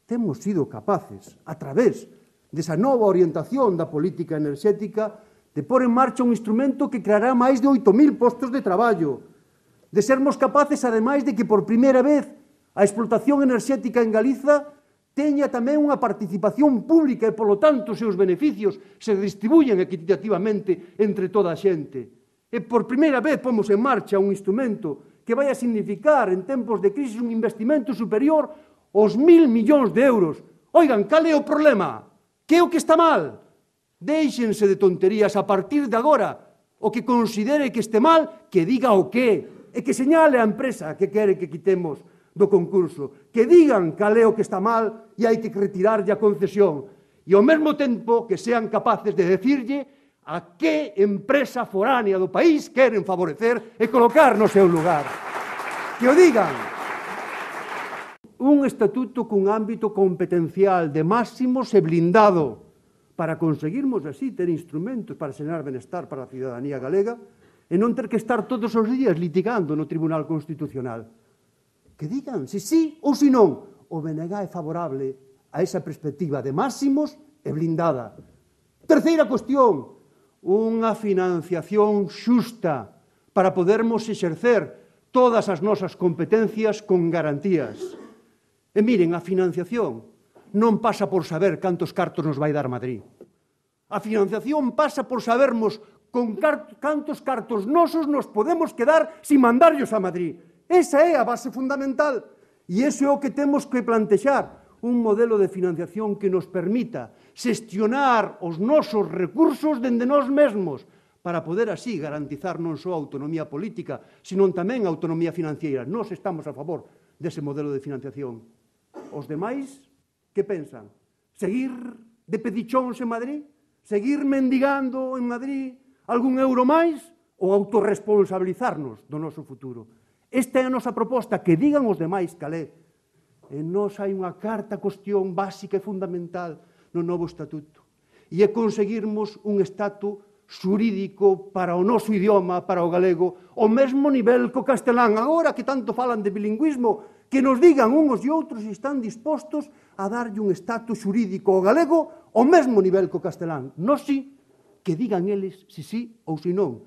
temos sido capaces, a través desa nova orientación da política enerxética, de pôr en marcha un instrumento que creará máis de 8.000 postos de traballo, de sermos capaces, ademais, de que por primeira vez a explotación enerxética en Galiza teña tamén unha participación pública e, polo tanto, os seus beneficios se distribuyen equitativamente entre toda a xente. E por primeira vez pomos en marcha un instrumento que vai a significar, en tempos de crisis, un investimento superior aos 1.000 millóns de euros. Oigan, cal é o problema? Que é o que está mal? Déixense de tonterías a partir de agora. O que considere que este mal, que diga o que, e que señale a empresa que quere que quitemos do concurso, que digan cal é o que está mal e hai que retirarlle a concesión, e ao mesmo tempo que sean capaces de decirlle a que empresa foránea do país queren favorecer e colocar no seu lugar. Que o digan. Un estatuto cun ámbito competencial de máximos e blindado para conseguirmos así ter instrumentos para xerar benestar para a cidadanía galega e non ter que estar todos os días litigando no Tribunal Constitucional. Que digan se sí ou se non. O BNG é favorable a esa perspectiva de máximos e blindada. Terceira cuestión, unha financiación xusta para podermos exercer todas as nosas competencias con garantías. E miren, a financiación non pasa por saber cantos cartos nos vai dar Madrid. A financiación pasa por sabermos con cantos cartos nosos nos podemos quedar sin mandarlos a Madrid. Esa é a base fundamental. E iso é o que temos que plantexar, un modelo de financiación que nos permita xestionar os nosos recursos dende nós mesmos para poder así garantizar non só a autonomía política, sino tamén a autonomía financiera. Nós estamos a favor dese modelo de financiación. Os demais, que pensan? Seguir de pedichóns en Madrid? Seguir mendigando en Madrid algún euro máis? Ou autorresponsabilizarnos do noso futuro? Esta é a nosa proposta, que digan os demais cal é. E nós hai unha carta cuestión básica e fundamental no novo estatuto. E é conseguirmos un estatus xurídico para o noso idioma, para o galego, ao mesmo nivel co castelán. Agora que tanto falan de bilingüismo, que nos digan uns e outros se están dispostos a darlle un estatus xurídico ao galego ao mesmo nivel co castelán. Nós sí, que digan eles se sí ou se non.